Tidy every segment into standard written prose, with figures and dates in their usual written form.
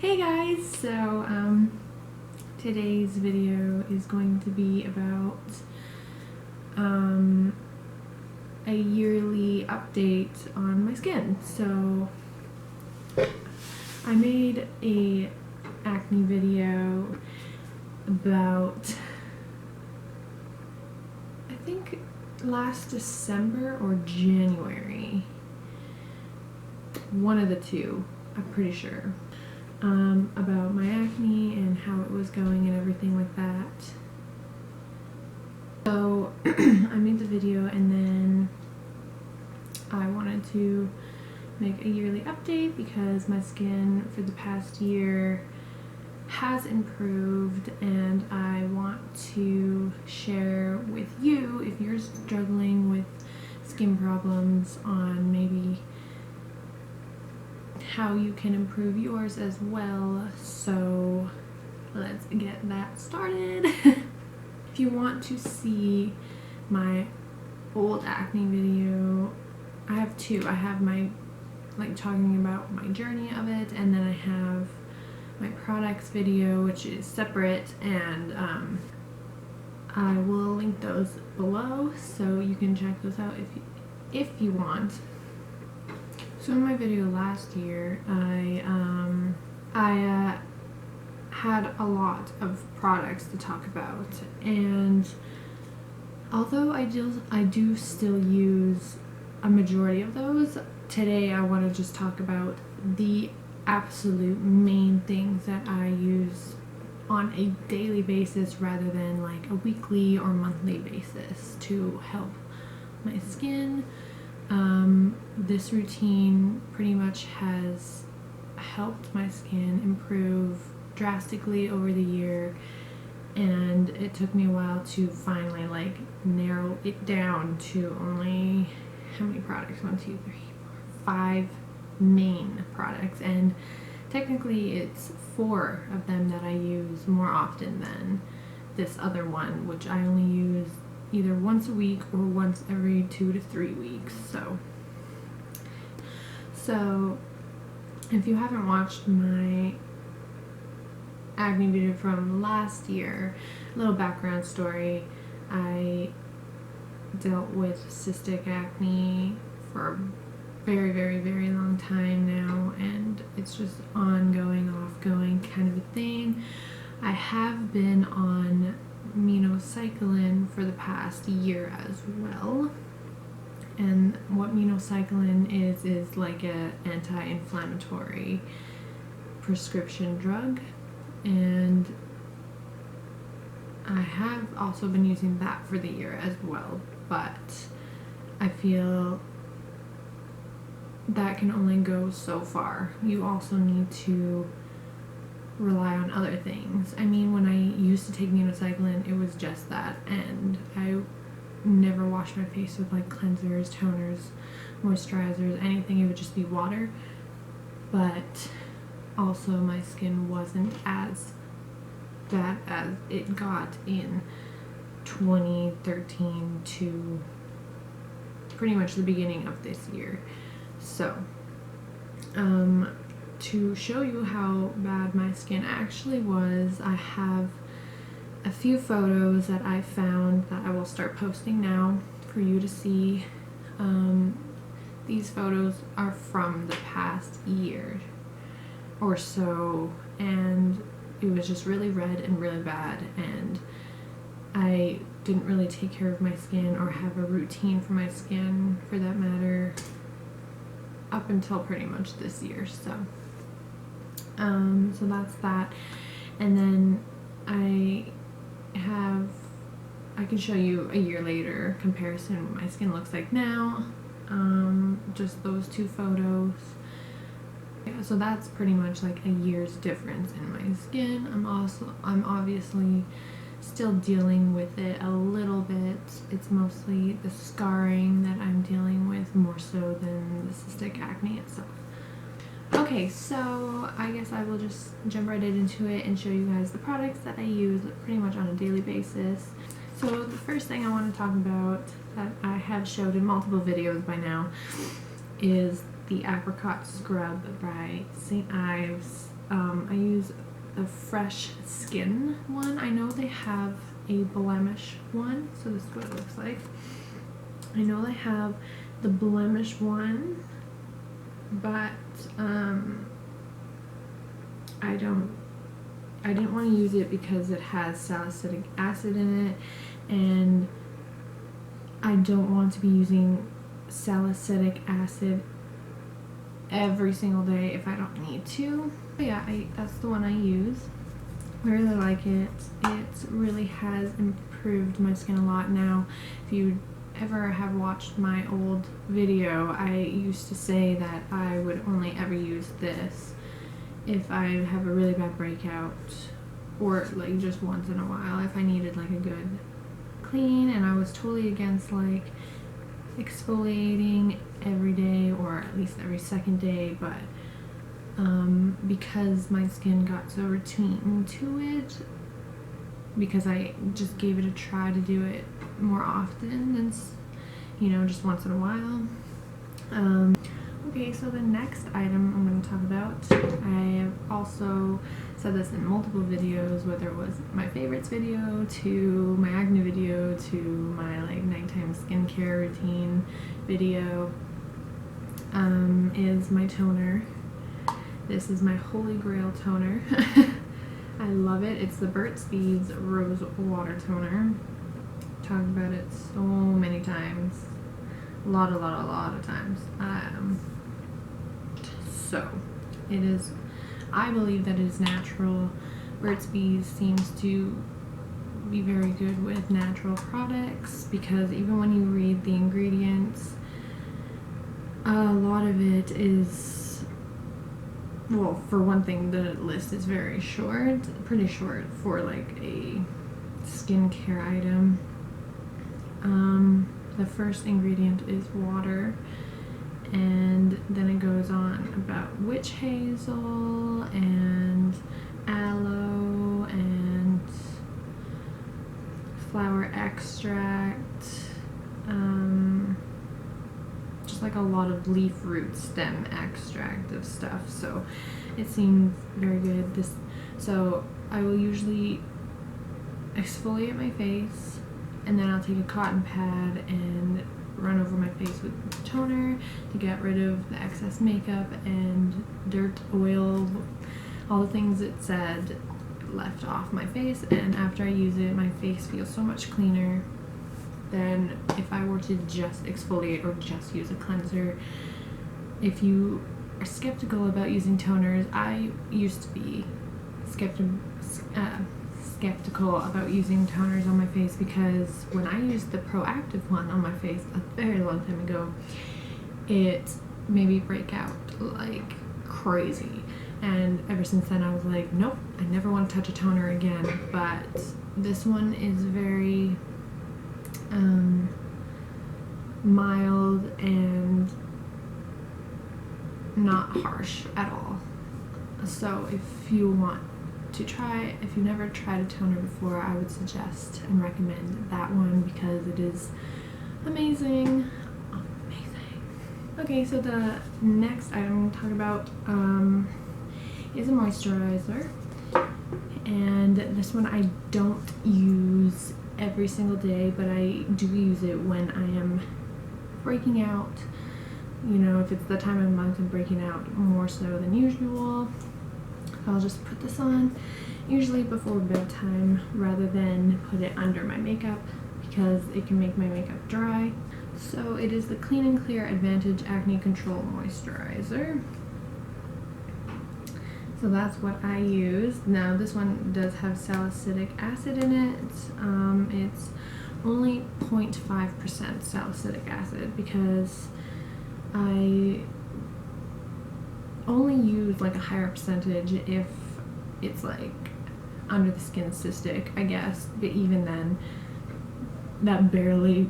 Hey guys, so today's video is going to be about a yearly update on my skin. So I made a acne video about, I think last December or January, one of the two, I'm pretty sure. About my acne and how it was going and everything like that. So I made the video and then I wanted to make a yearly update because my skin for the past year has improved, and I want to share with you if you're struggling with skin problems on maybe how you can improve yours as well. So let's get that started. If you want to see my old acne video, I have two. I have my talking about my journey of it, and then I have my products video, which is separate, and I will link those below so you can check those out if you want. So in my video last year, I had a lot of products to talk about, and although I do still use a majority of those, today I want to just talk about the absolute main things that I use on a daily basis rather than like a weekly or monthly basis to help my skin. This routine pretty much has helped my skin improve drastically over the year, and it took me a while to finally narrow it down to only, how many products? 1, 2, 3, 4, 5 main products, and technically it's 4 of them that I use more often than this other one, which I only use either once a week or once every 2 to 3 weeks. So if you haven't watched my acne video from last year, a little background story. I dealt with cystic acne for a very, very, very long time now, and it's just ongoing, offgoing kind of a thing. I have been on minocycline for the past year as well, and what minocycline is like a anti-inflammatory prescription drug, and I have also been using that for the year as well, but I feel that can only go so far. You also need to rely on other things. I mean, when I used to take minocycline, it was just that, and I never washed my face with like cleansers, toners, moisturizers, anything. It would just be water. But also my skin wasn't as bad as it got in 2013 to pretty much the beginning of this year. So to show you how bad my skin actually was, I have a few photos that I found that I will start posting now for you to see. These photos are from the past year or so, and it was just really red and really bad, and I didn't really take care of my skin or have a routine for my skin, for that matter, up until pretty much this year. So that's that. And then I can show you a year later comparison what my skin looks like now. Just those 2 photos. Yeah, so that's pretty much like a year's difference in my skin. I'm obviously still dealing with it a little bit. It's mostly the scarring that I'm dealing with more so than the cystic acne itself. Okay, so I guess I will just jump right into it and show you guys the products that I use pretty much on a daily basis. So the first thing I want to talk about that I have showed in multiple videos by now is the Apricot scrub by St. Ives. I the Fresh Skin one. I know they have a blemish one, so this is what it looks like. I know they have the blemish one, but I didn't want to use it because it has salicylic acid in it, and I don't want to be using salicylic acid every single day if I don't need to. But yeah, that's the one I use. I really like it. It really has improved my skin a lot. Now, if you ever have watched my old video, I used to say that I would only ever use this if I have a really bad breakout, or like just once in a while if I needed like a good clean, and I was totally against like exfoliating every day or at least every second day, but because my skin got so routine to it, because I just gave it a try to do it more often than, you know, just once in a while. Okay, so the next item I'm going to talk about, I have also said this in multiple videos, whether it was my favorites video to my acne video to my like nighttime skincare routine video, is my toner. This is my holy grail toner. I love it. It's the Burt's Beads Rose Water Toner. Talked about it so many times. A lot of times. So, it is, I believe that it is natural. Burt's Bees seems to be very good with natural products, because even when you read the ingredients, a lot of it is, well, for one thing, the list is very short, pretty short for like a skincare item. The first ingredient is water, and then it goes on about witch hazel and aloe and flower extract, just like a lot of leaf root stem extract of stuff, so it seems very good. So I will usually exfoliate my face, and then I'll take a cotton pad and run over my face with toner to get rid of the excess makeup and dirt, oil, all the things it said left off my face. And after I use it, my face feels so much cleaner than if I were to just exfoliate or just use a cleanser. If you are skeptical about using toners, I used to be skeptical about using toners on my face, because when I used the Proactive one on my face a very long time ago, it made me break out like crazy, and ever since then I was like, nope, I never want to touch a toner again. But this one is very mild and not harsh at all. So if you want to try, if you've never tried a toner before, I would suggest and recommend that one, because it is amazing. Okay, so the next item I'm going to talk about is a moisturizer, and this one I don't use every single day, but I do use it when I am breaking out. You know, if it's the time of month I'm breaking out more so than usual, I'll just put this on, usually before bedtime, rather than put it under my makeup, because it can make my makeup dry. So it is the Clean and Clear Advantage Acne Control Moisturizer. So that's what I use. Now this one does have salicylic acid in it. It's only 0.5% salicylic acid, because I only use like a higher percentage if it's like under the skin cystic, I guess, but even then that barely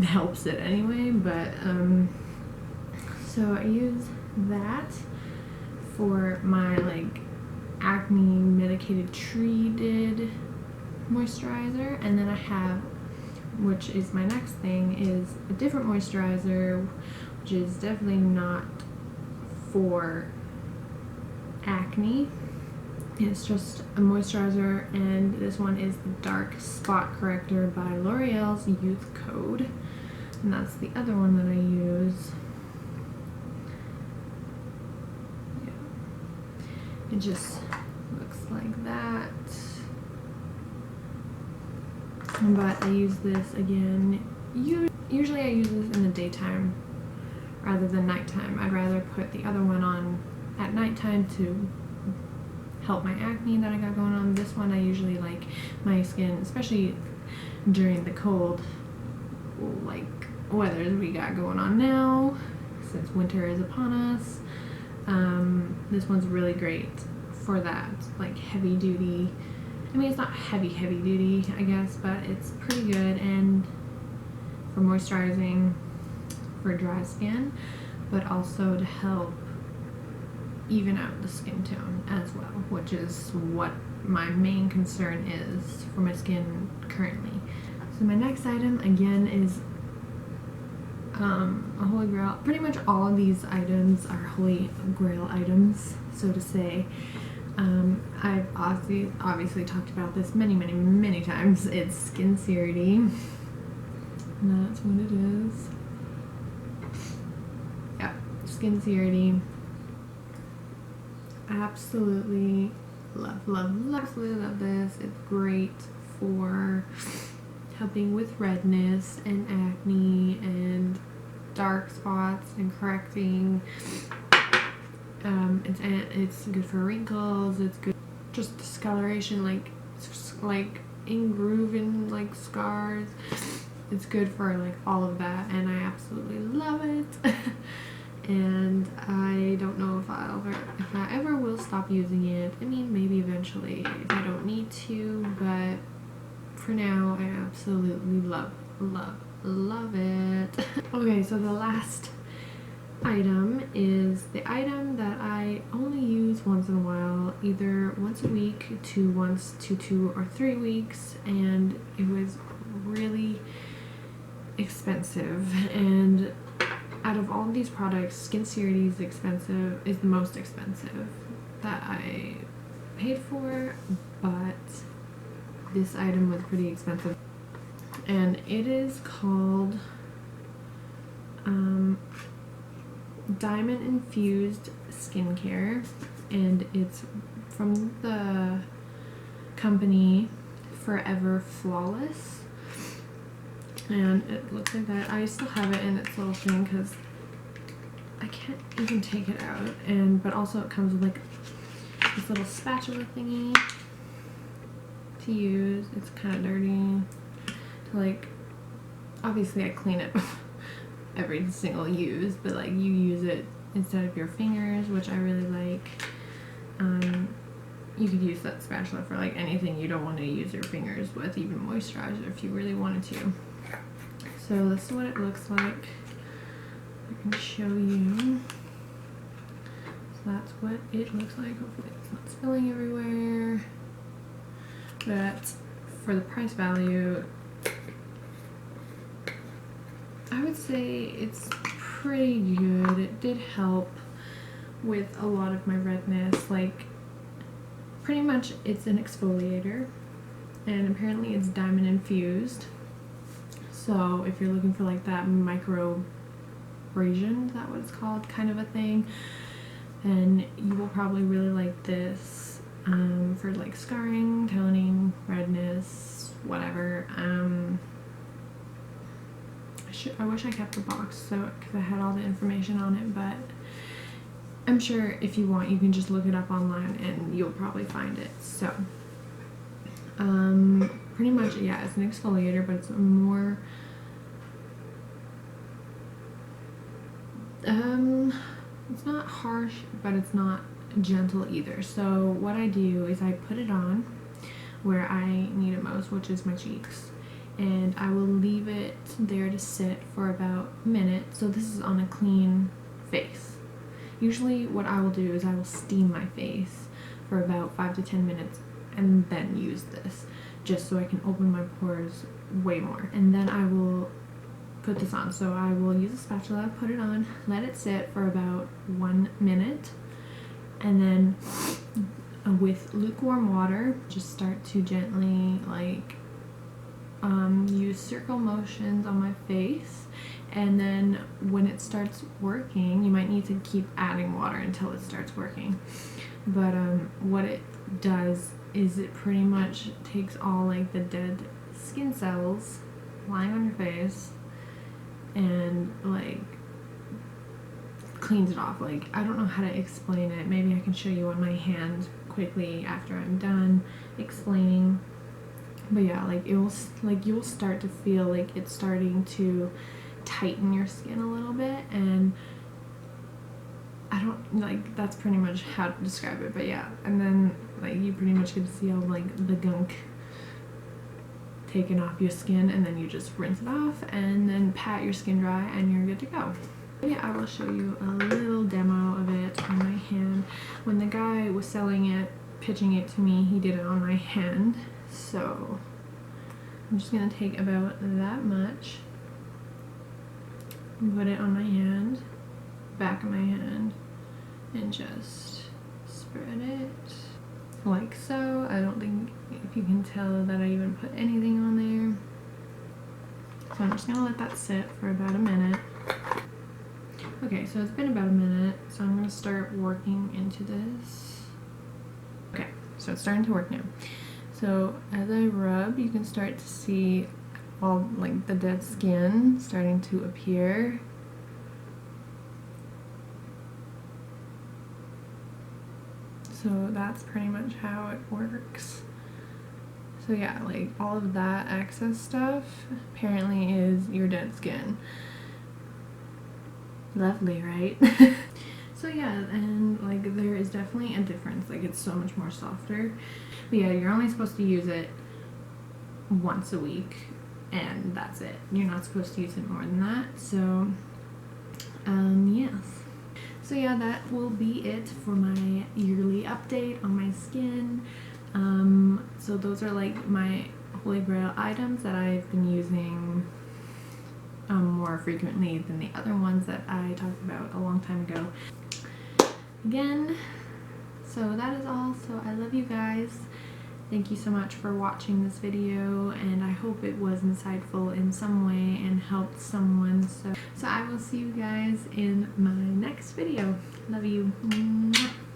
helps it anyway. But so I use that for my like acne medicated treated moisturizer, and then I have, which is my next thing, is a different moisturizer, which is definitely not for acne. It's just a moisturizer, and this one is the Dark Spot Corrector by L'Oreal's Youth Code, and that's the other one that I use. Yeah. It just looks like that. But I use this again. Usually I use this in the daytime rather than nighttime. I'd rather put the other one on at nighttime to help my acne that I got going on. This one I usually like my skin, especially during the cold like weather we got going on now since winter is upon us. This one's really great for that, like heavy duty. I mean, it's not heavy duty, I guess, but it's pretty good and for moisturizing for dry skin, but also to help even out the skin tone as well, which is what my main concern is for my skin currently. So my next item again is a holy grail. Pretty much all of these items are holy grail items, so to say. I've obviously talked about this many times. It's Skincerity, and that's what it is. Yeah, Skincerity. Absolutely absolutely love this. It's great for helping with redness and acne and dark spots and correcting. It's good for wrinkles. It's good just discoloration, like ingrooving like scars. It's good for like all of that, and I absolutely love it. And I don't know if I ever will stop using it. I mean, maybe eventually if I don't need to, but for now I absolutely love it. Okay, so the last item is the item that I only use once in a while, either once a week to once to 2 or 3 weeks, and it was really expensive. And out of all of these products, Skincerity is the most expensive that I paid for, but this item was pretty expensive. And it is called Diamond Infused Skincare, and it's from the company Forever Flawless, and it looks like that. I still have it in its little thing because I can't even take it out, but also it comes with like this little spatula thingy to use. It's kind of dirty to like, obviously I clean it every single use, but like you use it instead of your fingers, which I really like. You could use that spatula for like anything you don't want to use your fingers with, even moisturizer if you really wanted to. So this is what it looks like. I can show you. So that's what it looks like. Hopefully it's not spilling everywhere. But for the price value, I would say it's pretty good. It did help with a lot of my redness. Like, pretty much it's an exfoliator, and apparently it's diamond infused. So if you're looking for like that microabrasion, is that what it's called, kind of a thing, then you will probably really like this for like scarring, toning, redness, whatever. I wish I kept the box because I had all the information on it, but I'm sure if you want you can just look it up online and you'll probably find it. So pretty much, yeah, it's an exfoliator, but it's more it's not harsh, but it's not gentle either. So what I do is I put it on where I need it most, which is my cheeks, and I will leave it there to sit for about a minute. So this is on a clean face. Usually what I will do is I will steam my face for about 5 to 10 minutes and then use this, just so I can open my pores way more. And then I will put this on. So I will use a spatula, put it on, let it sit for about 1 minute, and then, oh with lukewarm water. Just start to gently like use circle motions on my face, and then when it starts working, you might need to keep adding water until it starts working. But what it does is it pretty much takes all like the dead skin cells lying on your face and like cleans it off. Like, I don't know how to explain it. Maybe I can show you on my hand quickly after I'm done explaining. But yeah, like you'll start to feel like it's starting to tighten your skin a little bit, and I don't like, that's pretty much how to describe it. But yeah, and then like you pretty much get to see all like the gunk taken off your skin, and then you just rinse it off and then pat your skin dry and you're good to go. Yeah, I will show you a little demo of it on my hand. When the guy was selling it, pitching it to me, he did it on my hand. So I'm just gonna take about that much, put it on my hand, back of my hand, and just spread it like so. I don't think if you can tell that I even put anything on there. So I'm just gonna let that sit for about a minute. Okay, so it's been about a minute, so I'm gonna start working into this. Okay, so it's starting to work now. So as I rub, you can start to see all like the dead skin starting to appear. So that's pretty much how it works. So yeah, like all of that excess stuff apparently is your dead skin. Lovely, right? So yeah, and like there is definitely a difference. Like it's so much more softer. But yeah, you're only supposed to use it once a week, and that's it. You're not supposed to use it more than that. So yes. So yeah, that will be it for my yearly update on my skin. So those are like my holy grail items that I've been using more frequently than the other ones that I talked about a long time ago. Again, so that is all. So I love you guys. Thank you so much for watching this video, and I hope it was insightful in some way and helped someone. So I will see you guys in my next video. Love you. Mwah.